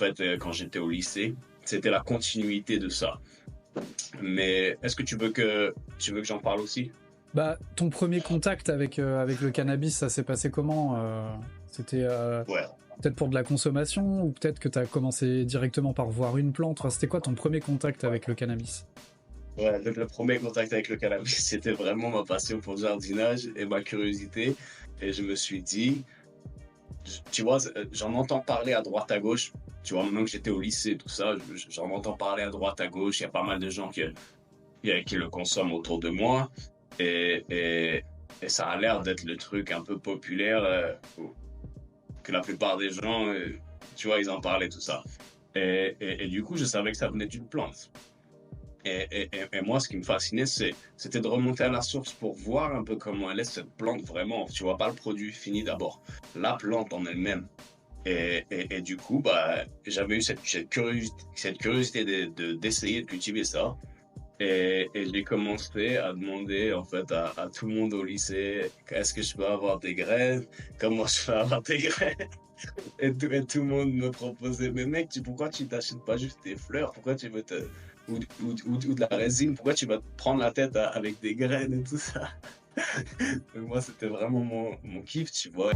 fait, quand j'étais au lycée. C'était la continuité de ça. Mais est-ce que tu veux que j'en parle aussi? Bah, ton premier contact avec le cannabis, ça s'est passé comment? C'était Ouais. peut-être pour de la consommation ou peut-être que tu as commencé directement par voir une plante? Enfin, c'était quoi ton premier contact avec le cannabis? Ouais, donc le premier contact avec le cannabis, c'était vraiment ma passion pour le jardinage et ma curiosité. Et je me suis dit, tu vois, j'en entends parler à droite à gauche. Tu vois, maintenant que j'étais au lycée, tout ça, j'en entends parler à droite à gauche. Il y a pas mal de gens qui le consomment autour de moi. Et, et, et ça a l'air d'être le truc un peu populaire que la plupart des gens, tu vois, ils en parlaient, tout ça. Et du coup, je savais que ça venait d'une plante. Et moi, ce qui me fascinait, c'était de remonter à la source pour voir un peu comment elle est, cette plante vraiment. Tu vois pas le produit fini d'abord, la plante en elle-même. Et du coup, bah, j'avais eu cette curiosité d'essayer de cultiver ça. Et j'ai commencé à demander en fait à tout le monde au lycée, est-ce que je peux avoir des graines? Comment je peux avoir des graines? Et tout le monde me proposait, mais mec, pourquoi tu t'achètes pas juste des fleurs? Pourquoi tu veux ou de la résine? Pourquoi tu vas te prendre la tête avec des graines et tout ça? Mais moi, c'était vraiment mon kiff, tu vois.